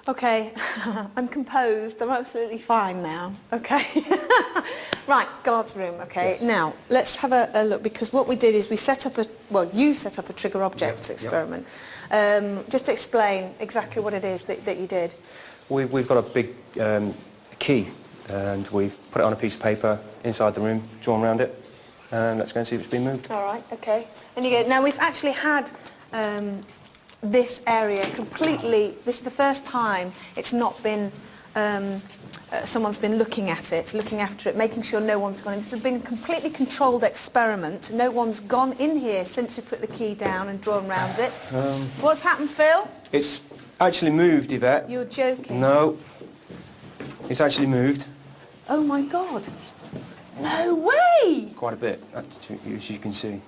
Okay, I'm composed. I'm absolutely fine now. Okay. Right, guard's room. Okay. Yes. Now let's have a look, because what we did is we set up you set up a trigger object experiment. Just explain exactly what it is that you did. We've got a big key, and we've put it on a piece of paper inside the room, drawn around it, and let's go and see if it's been moved. All right. Okay. And you go. Now we've actually had this area completely. This is the first time it's not been. Someone's been looking at it, looking after it, making sure no one's gone in. This has been a completely controlled experiment. No one's gone in here since we put the key down and drawn around it. What's happened, Phil? It's actually moved, Yvette. You're joking. No. It's actually moved. Oh my God. No way! Quite a bit, as you can see.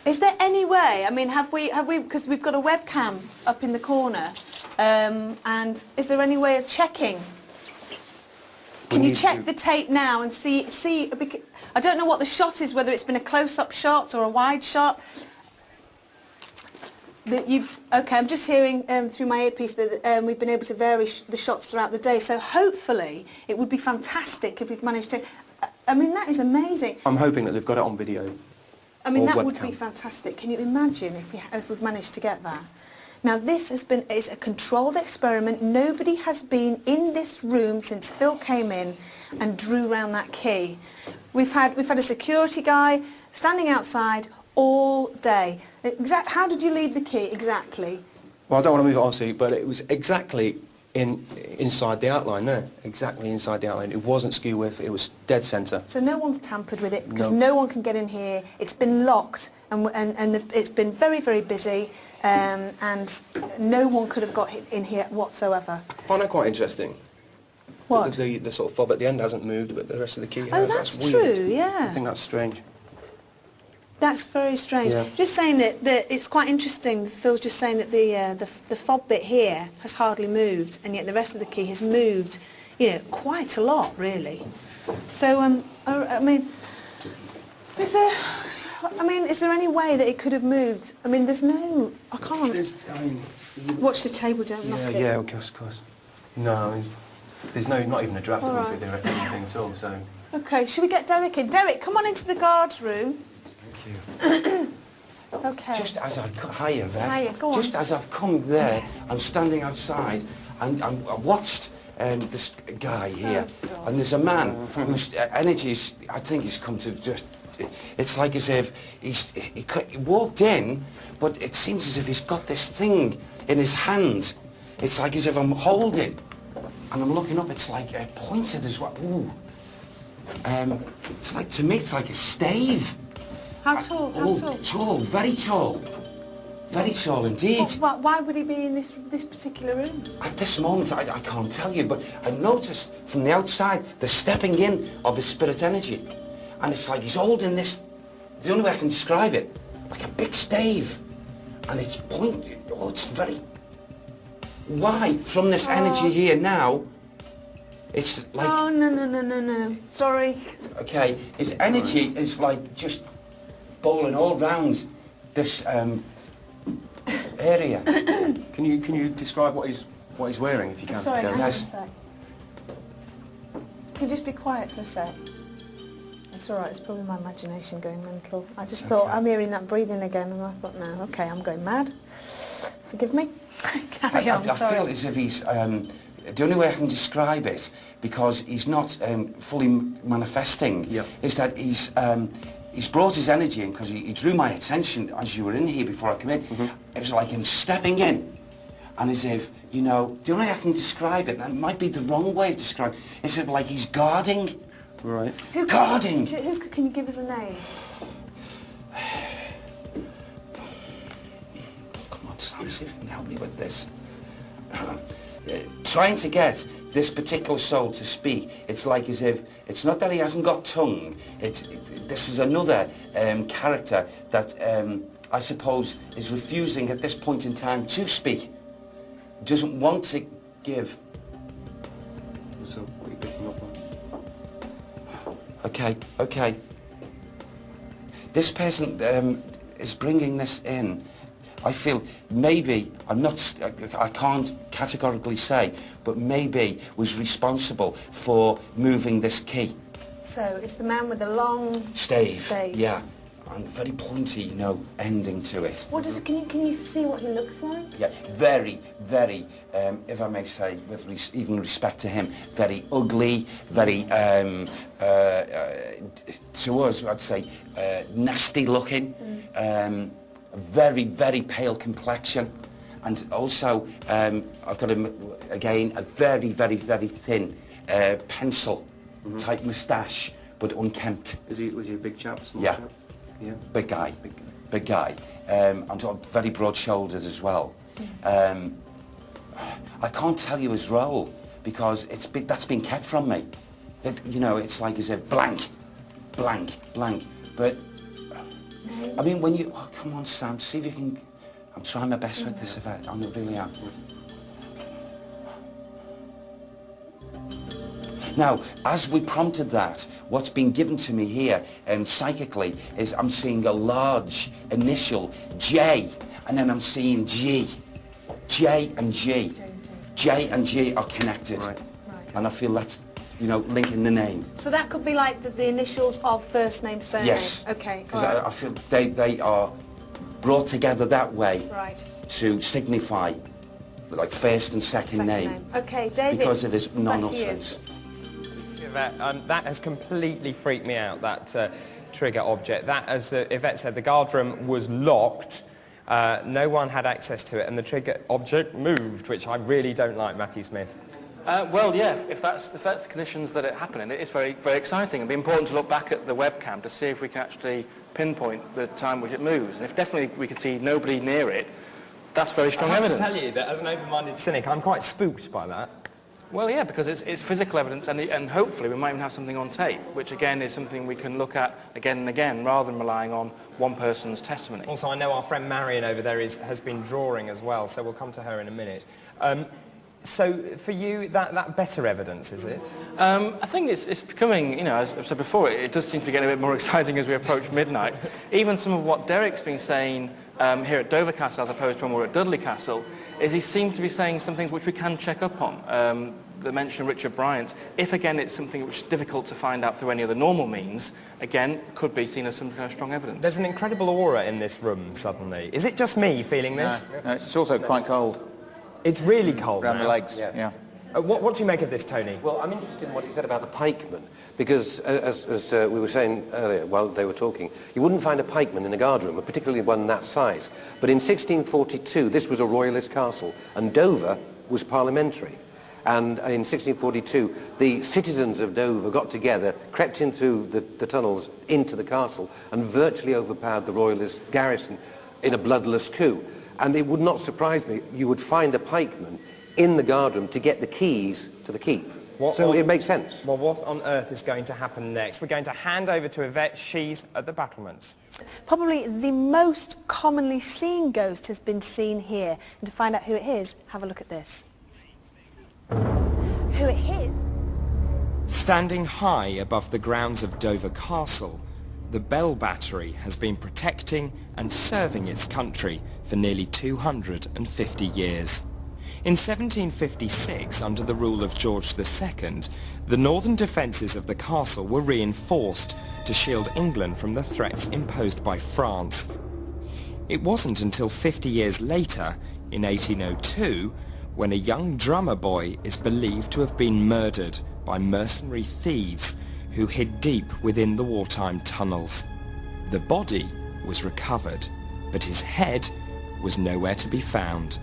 Is there any way? I mean, have we? Because we've got a webcam up in the corner, and is there any way of checking? Can you check the tape now and see? I don't know what the shot is, whether it's been a close-up shot or a wide shot. Okay, I'm just hearing through my earpiece that we've been able to vary the shots throughout the day. So hopefully, it would be fantastic if we've managed to. I mean, that is amazing. I'm hoping that they've got it on video. I mean, that would be fantastic. Can you imagine if we've managed to get that? Now, this is a controlled experiment. Nobody has been in this room since Phil came in and drew round that key. We've had a security guy standing outside all day. How did you leave the key exactly? Well, I don't want to move it on, see, but it was exactly inside the outline there. Exactly inside the outline. It wasn't skew width, it was dead centre. So no one's tampered with it, because no one can get in here. It's been locked, and it's been very, very busy, and no one could have got in here whatsoever. I find that quite interesting. What? The sort of fob at the end hasn't moved, but the rest of the key has. Oh, that's weird. true, yeah. I think that's strange. That's very strange. Yeah. Just saying that it's quite interesting. Phil's just saying that the fob bit here has hardly moved, and yet the rest of the key has moved, quite a lot, really. So, I mean, is there any way that it could have moved? I mean, there's no. I can't. Watch the table, don't knock it. Yeah, of course. No, there's not even a draft of anything at all. So. Okay, should we get Derek in? Derek, come on into the guard's room. Thank you. Okay. Just as Hiya, Vet. Hiya, go on. Just as I've come there, I'm standing outside, and I watched this guy here, and there's a man whose energy is, I think, he's come to just. It's like as if he walked in, but it seems as if he's got this thing in his hand. It's like as if I'm holding, and I'm looking up. It's like pointed as well. Ooh. It's like, to me, it's like a stave. How tall? How tall? Tall, very tall. Very tall indeed. Why would he be in this particular room? At this moment, I can't tell you, but I noticed from the outside the stepping in of his spirit energy. And it's like he's holding this, the only way I can describe it, like a big stave. And it's pointed, it's very wide from this energy here now. It's like... Oh, no. Sorry. Okay, his energy is like just bowling all round this area. Can you describe what he's wearing, if you can? Sorry, hang on a sec. Can you just be quiet for a sec? It's all right. It's probably my imagination going mental. I just thought I'm hearing that breathing again, and I thought, no, okay, I'm going mad. Forgive me. Carry on. I feel as if he's. The only way I can describe it, because he's not fully manifesting, is that he's brought his energy in, because he drew my attention as you were in here before I came in. It was like him stepping in, and as if, the only way I can describe it, and it might be the wrong way of describing it, is like he's guarding. Right. Guarding. Who can you give us a name? Come on, Sam, see if you can help me with this. Trying to get this particular soul to speak, it's like as if, it's not that he hasn't got tongue, this is another character that I suppose is refusing at this point in time to speak. Doesn't want to give. So, what are you picking up on? Okay. This person is bringing this in. I feel maybe, I can't categorically say, but maybe was responsible for moving this key. So it's the man with the long Stave. Yeah. And very pointy, you know, ending to it. What does it, can you see what he looks like? Yeah, very, very, if I may say, with even respect to him, very ugly, very, to us, I'd say, nasty looking, very, very pale complexion, and also, I've got again, a very, very, very thin pencil-type moustache, but unkempt. Was he a big chap, small Yeah. chap? Yeah. Big guy. Big guy. And very broad-shouldered as well. I can't tell you his role because that's been kept from me. You know, it's like as if blank. But I mean, when you come on, Sam, see if you can. I'm trying my best with this event. I really am. Now, as we prompted that, what's been given to me here psychically is I'm seeing a large initial J, and then I'm seeing G. J and G. J and G are connected. Right. And I feel that's, you know, linking the name. So that could be like the initials of first name, surname? Yes. Okay. Because I feel they are brought together that way to signify, like, first and second name. Okay, David. Because of his non-utterance. That has completely freaked me out, that trigger object. That, as Yvette said, the guardroom was locked, no one had access to it, and the trigger object moved, which I really don't like, Matthew Smith. Well, yeah, if that's the conditions that it happened in, it is very, very exciting. It'd be important to look back at the webcam to see if we can actually pinpoint the time which it moves. And if definitely we can see nobody near it, that's very strong evidence. I have to tell you that as an open-minded cynic, I'm quite spooked by that. Well, yeah, because it's physical evidence, and hopefully we might even have something on tape, which again is something we can look at again and again, rather than relying on one person's testimony. Also, I know our friend Marion over there has been drawing as well, so we'll come to her in a minute. So, for you, that better evidence, is it? I think it's becoming, you know, as I've said before, it does seem to be getting a bit more exciting as we approach midnight. Even some of what Derek's been saying here at Dover Castle, as opposed to when we're at Dudley Castle, is he seems to be saying some things which we can check up on. The mention of Richard Bryant, if again it's something which is difficult to find out through any other normal means, again, could be seen as some kind of strong evidence. There's an incredible aura in this room, suddenly. Is it just me feeling this? No, it's also quite cold. It's really cold around now. the legs, yeah. What do you make of this, Tony? Well, I'm interested in what he said about the pikeman, because as we were saying earlier while they were talking, you wouldn't find a pikeman in a guardroom, particularly one that size. But in 1642, this was a royalist castle, and Dover was parliamentary. And in 1642, the citizens of Dover got together, crept in through the tunnels into the castle, and virtually overpowered the royalist garrison in a bloodless coup. And it would not surprise me, you would find a pikeman in the guardroom to get the keys to the keep. It makes sense. Well, what on earth is going to happen next? We're going to hand over to Yvette. She's at the battlements. Probably the most commonly seen ghost has been seen here. And to find out who it is, have a look at this. Who it is? Standing high above the grounds of Dover Castle, the Bell Battery has been protecting and serving its country for nearly 250 years. In 1756, under the rule of George II, the northern defences of the castle were reinforced to shield England from the threats imposed by France. It wasn't until 50 years later, in 1802, when a young drummer boy is believed to have been murdered by mercenary thieves who hid deep within the wartime tunnels. The body was recovered, but his head was nowhere to be found.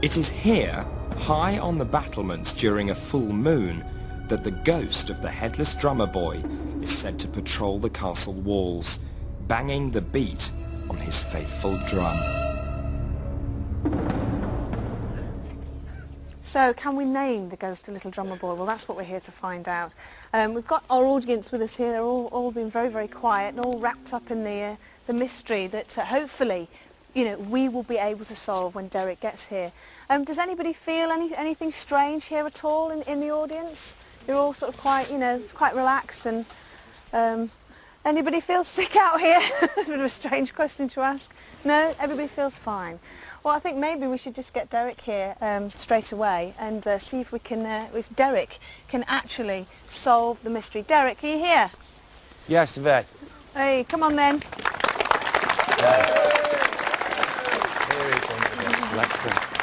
It is here, high on the battlements during a full moon, that the ghost of the headless drummer boy is said to patrol the castle walls, banging the beat on his faithful drum. So, can we name the ghost of Little Drummer Boy? Well, that's what we're here to find out. We've got our audience with us here. They're all been very, very quiet and all wrapped up in the mystery that hopefully, you know, we will be able to solve when Derek gets here. Does anybody feel anything strange here at all in the audience? You're all sort of quite, you know, quite relaxed and Anybody feel sick out here? It's a bit of a strange question to ask. No? Everybody feels fine. Well, I think maybe we should just get Derek here straight away and see if we can, if Derek can actually solve the mystery. Derek, are you here? Yes, Vet. Hey, come on then. Here he comes again. Let's go.